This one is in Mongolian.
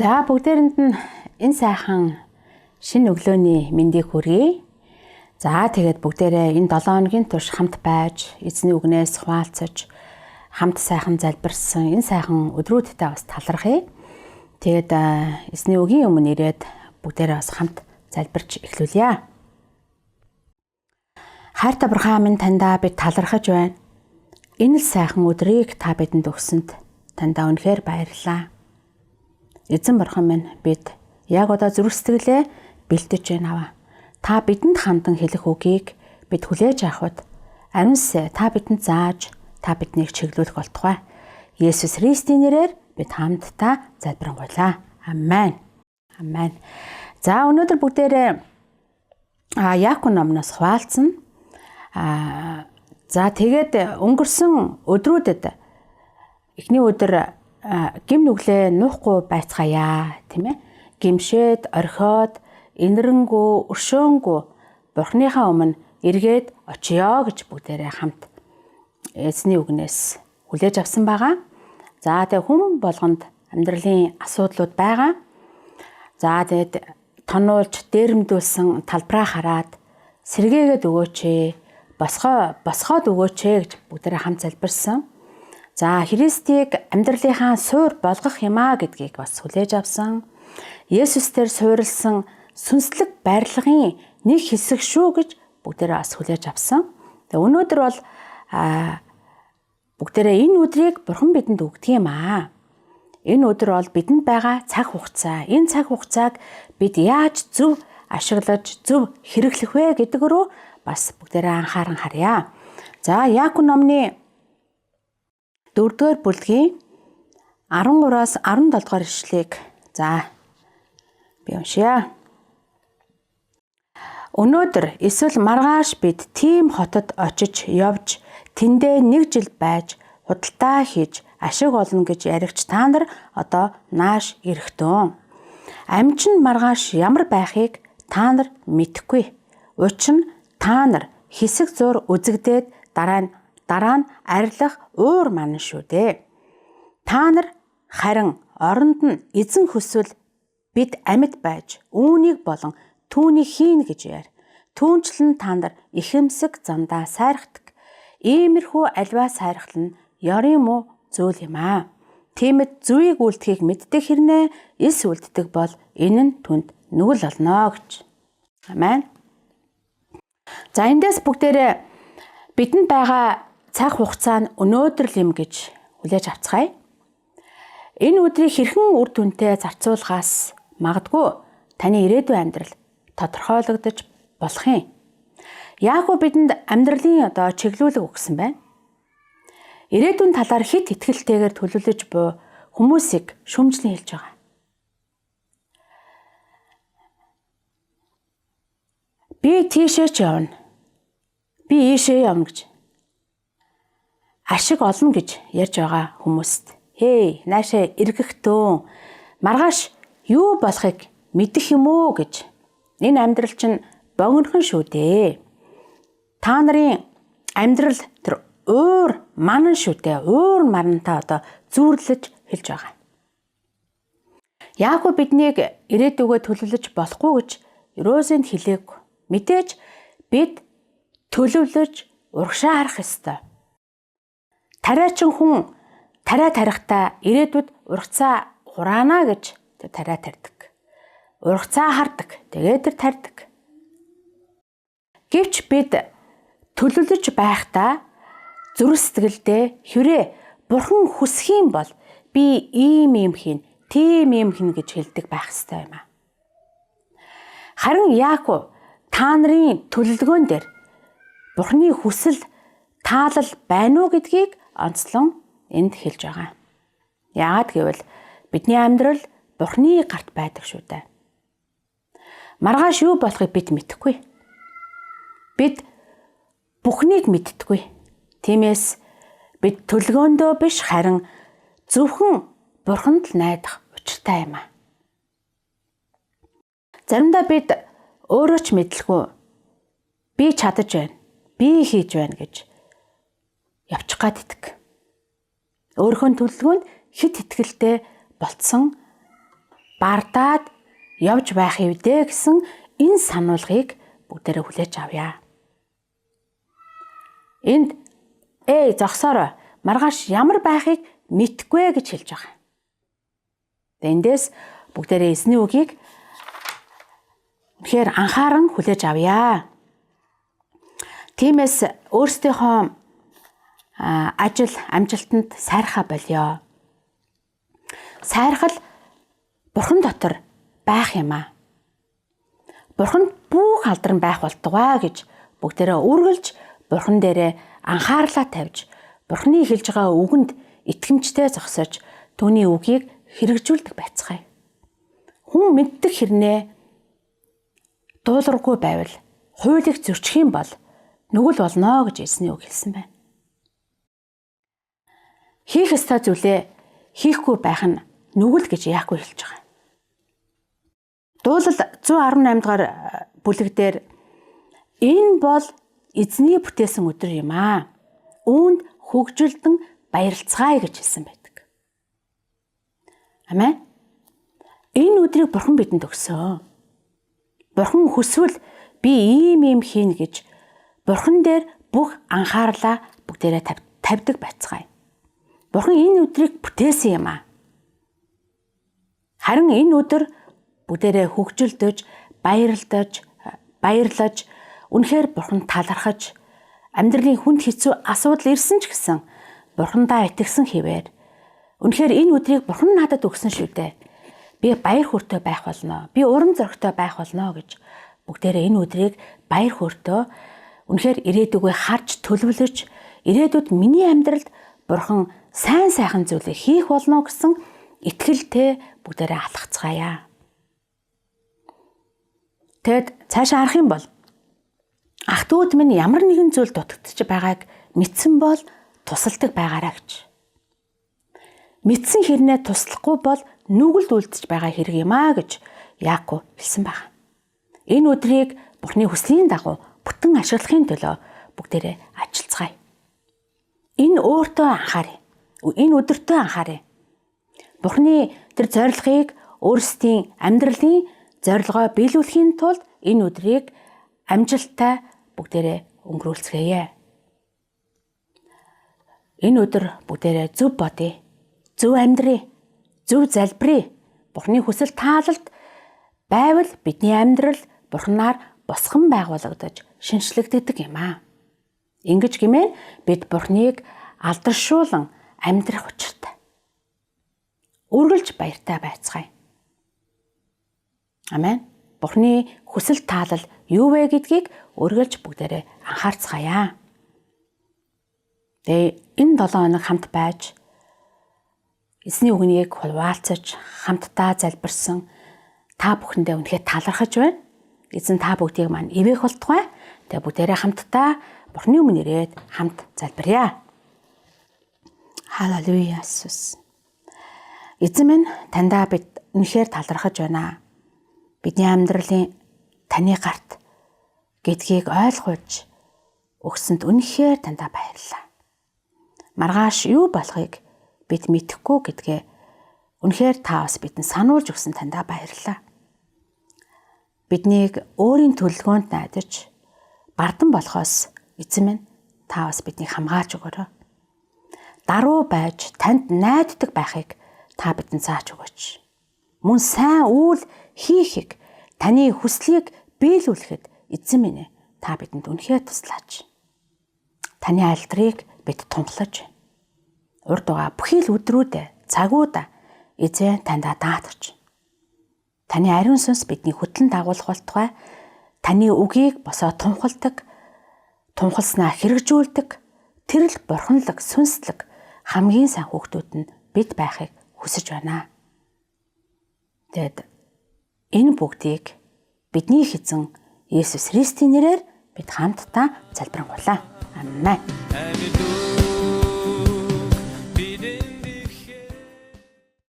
За бүгдээрэнд нь энэ сайхан шинэ өглөөний мэндийг хүргэе. За тэгээд бүгдээрээ энэ 7 хоногийн турш хамт байж эзний үгнээс хуваалцаж хамт сайхан залбирсан энэ сайхан өдрүүдтэй бас талархъя. Тэгээд эзний үгийн өмнө ирээд бүгдээрээ бас хамт залбирч эхлүүлье. Хайртай бурхан минь таньдаа бид талархаж байна. Энэ л сайхан өдрийг та бидэнд өгсөнд таньдаа үнэхээр баярлалаа. Эзэн бурхан минь бид яг одоо зүрх сэтгэлээ бэлдэж байна. Та бидэнд хандан хэлэх үгийг бид хүлээж авахд ариунсаа та бидэнд зааж та биднийг чиглүүлэх болтугай. Есүс Христийн нэрээр бид хамтдаа залбирanгуйлаа. Амен. Амен. За өнөөдөр бүгдээрээ Яаков номноос хуваалцсан. За тэгээд өнгөрсөн өдрүүдэд эхний өдөр гим нүглээ нуухгүй байцгаая, тийм ээ. Гимшээд, орхиод, инэрэнгүү, өршөөнгүү Бурхныхаа өмнө эргээд очиё гэж бүгдээрээ хамт эзний үгнээс хүлээж авсан байгаа. За тэгээ хүн болгонд амьдралын асуудлууд байгаа. За тэгээд тонуулж, дээрэмдүүлсэн талбараа хараад сэргээгээд өгөөч ээ, босгоод өгөөч ээ гэж бүгдээрээ хамт залбирсан. За Христийг амьдралынхаа суур болгох юмаа гэдгийг бас хүлээж авсан. Есүстээр суурилсан сүнслэг барилгын нэг хэсэг шүү гэж бүгдээрээ бас хүлээж авсан. Тэгээ өнөөдөр бол бүгдээрээ энэ өдрийг Бурхан бидэнд өгдөг юм аа. Энэ өдөр бол бидэнд байгаа цаг хугацаа. Энэ цаг хугацааг бид яаж зөв ашиглаж, зөв хэрэглэх вэ гэдэг рүү бас бүгдээрээ анхааран харъя. За Яаков номны 4-р бүлгийн 13-аас 17-р ишлэгийг за би уншия. Өнөөдөр эсвэл маргааш бид тийм хотод очиж явж тэндээ 1 жил байж худалдаа хийж ашиг олно гэж яригч та нар одоо нааш ирэхтэн. Амчин маргааш ямар байхыг та нар мэдэхгүй. Учир нь та нар хэсэг зур үзэгдээд дараа нь арилах уур манан шүү дээ. Та нар харин оронд нь эзэн хүсвэл бид амьд байж үүнийг болон түүнийг хийн гэж яар. Түүнчлэн та нар ихэмсэг замдаа сайрахдаг. Иймэрхүү альва сайрхал нь ёрын муу зүйл юм аа. Тиймэд зүвийг үлдэхийг мэддэг хэрнээ эс үлддэг бол энэ нь түнд нүгэл олно гэж. Амен. За эндээс бүгдээрээ бидэнд байгаа цаг хугацаа нь өнөөдөр л юм гэж хүлээж авцгаая. Энэ өдрийг хэрхэн үр дүнтэй зарцуулахаас магадгүй таны ирээдүйн амьдрал тодорхойлогдож болох юм. Яаков бидэнд амьдралын чиглүүлэг өгсөн байна. Ирээдүйн талаар хит итгэлтэйгээр төлөвлөж буй хүмүүсийг шүмжлэн хэлж байгаа. Би тийшээ ч явна. Би ийшээ явна гэж ашиг олно гэж ярьж байгаа хүмүүст хей наашаа эргэхтөө маргааш юу болохыг мэдэх юм уу гэж энэ амьдрал чинь богинохон шүү дээ. Та нарын амьдрал тэр уур манан шүү дээ. Уур манантаа зүүрлэж хэлж байгаа. Яаков биднийг ирээдүгөө төлөвлөж болохгүй гэж ерөөсөнд хэлээгүй. Мэдээж бид төлөвлөж урагшаа харах ёстой. Тариачин хүн тариа тарихдаа ирээдүйд ургацаа хураана гэж тэр тариа тарьдаг. Ургацаа хардаг. Тэгээд тэр тарьдаг. Гэвч бид төлөвлөж байхдаа зүрх сэтгэлдээ хэрэг Бурхан хүсэх юм бол би ийм хийн, тийм хийн гэж хэлдэг байх ёстой юм аа. Харин Яаков та нарын төлөвлөгөөн дээр Бурханы хүсэл таалал байна уу гэдгийг онцлон энд хэлж байгаа. Яагаад гэвэл бидний амьдрал Бурханы гарт байдаг шүү дээ. Маргааш юу болохыг бид мэдэхгүй. Бид бүхнийг мэддэггүй. Тиймээс бид төлөвлөгөөндөө биш харин зөвхөн Бурханд л найдах учиртай юм аа. Заримдаа бид өөрөө ч мэдлгүй би чадаж байна, би хийж байна гэж явчих гад идэх. Өөрийнхөө төлөвлөгөөнд хит итгэлтэй болцсон бардаад явж байх хэвдэ гэсэн энэ сануулгыг бүгдээрээ хүлээж авъя. Энд зогсоорой. Маргааш ямар байхыг мэдгүй гэж хэлж байгаа. Эндээс бүгдээрээ эзний үгийг үнэхээр анхааран хүлээж авъя. Тиймээс өөрсдийнхөө ажил амжилтанд сайрхаа болёо. Сайрхал Бурхан дотор байх юм аа. Бурханд бүх алдран байх болтугай гэж бүгдээрээ үргэлж Бурхан дээрээ анхаарлаа тавьж, Бурханы хэлж байгаа үгэнд итгэмжтэй зогсож, түүний үгийг хэрэгжүүлдэг байцгаая. Хүн мэддэг хэрнээ дуулуургүй байвал хуулийг зөрчих юм бол нүгэл болно гэж эзний үг хэлсэн байна. Хийх ёстой зүйлээ хийхгүй байх нь нүгэл гэж яагүй хэлж байгаа. Дуулал 118 дугаар бүлэг дээр энэ бол эзний бүтээсэн өдөр юм аа. Үүнд хөгжилдөн баярлцгаая гэж хэлсэн байдаг. Амен. Энэ өдрийг Бурхан бидэнд өгсөн. Бурхан хүсвэл би ийм хийнэ гэж Бурхан дээр бүх анхаарлаа бүгдээрээ тавьдаг байцгаая. Бурхан энэ өдрийг бүтээсэн юм аа. Харин энэ өдөр бүгдээрээ хөгжилдөж, баярлаж, үнэхээр Бурханд талархаж, амьдралын хүнд хэцүү асуудал ирсэн ч гэсэн Бурхандаа итгэсэн хэвээр үнэхээр энэ өдрийг Бурхан надад өгсөн шүү дээ. Би баяр хөөртэй байх болно. Би урам зоригтой байх болно гэж бүгдээрээ энэ өдрийг баяр хөөртэй үнэхээр ирээдүгөө харж төлөвлөж, ирээдүйд миний амьдралд Бурхан сайхан зүйлийг хийх болно гэсэн итгэлтэй бүгдээрээ алхацгаая. Тэгэд цаашаа харах юм бол ах トゥ уд минь ямар нэгэн зүйл дутагдчих байгааг мэдсэн бол тусалдаг байгаарай гэж. Мэдсэн хэрнээ туслахгүй бол нүгэлд үлдэж байгаа хэрэг юм аа гэж Яаков хэлсэн байна. Энэ өдрийг Бурхны хүслийн дагуу бүтэн ашиглахын төлөө бүгдээрээ ажиллацгаая. Энэ өөртөө анхаарай. Энэ өдөртөө анхаарай. Бурхны тэр зорилгыг өөрсдийн амьдралын зорилгоо биелүүлэхийн тулд энэ өдрийг амжилттай бүгдээрээ өнгөрүүлцгээе. Энэ өдөр бүгдээрээ зөв бодъё, зөв амьдрий, зөв залбирая. Бурхны хүсэл таалалд байвал бидний амьдрал Бурханаар босгон байгуулагдаж шинжлэгддэг юм аа. Ингэж гэмээр бид Бурхныг алдаршуулан амьдрах учиртай. Үргэлж баяртай байцгаая. Амен. Бурхны хүсэл таалал юу вэ гэдгийг үргэлж бүгдээрээ анхаарцгаая. Тэгээ энэ 7 хоног хамт байж эзний үгнийг хуваалцаж хамтдаа залбирсан та бүхэндээ үнэхээр талархаж байна. Эзэн та бүгдийг маань ивэх болтугай. Тэгээ бүгдээрээ хамтдаа Бурхны өмнө ирээд хамт залбирая. Халелуя Иесус. Эзэн минь таньдаа бид үнэхээр талархаж байна. Бидний амьдралын таны гарт гэдгийг ойлгуулж өгсөнд үнэхээр таньдаа баярлалаа. Маргааш юу болохыг бид мэдэхгүй гэдгээ үнэхээр та бас бидэнд сануулж өгсөн таньдаа баярлалаа. Биднийг өөрийн төлөвлөгөөнд найдаж бардан болохоос эзэн минь та бас биднийг хамгаалж өгөөрэй. Даруй байж танд найддаг байхыг та бидэнд зааж өгөөч. Мөн сайн үйл хийхийг таны хүслийг биелүүлэхэд эзэн минь та бидэнд үнэхээр туслаач. Таны алдрыг бид тунхлаж урд угаа бүхий л өдрүүдэ цагуудаа эзэн таньдаа даатгаж таны ариун сүнс бидний хөтлөн дагуулах болтугай. Таны үгийг босоо тунхалснаа хэрэгжүүлдэг тэрл бурханлаг сүнслэг хамгийн сайн хүүхдүүд нь бид байхыг хүсэж байна. Тэгэд энэ бүгдийг бидний эзэн Есүс Христийн нэрээр бид хамтдаа залбирanгуйлаа. Амен.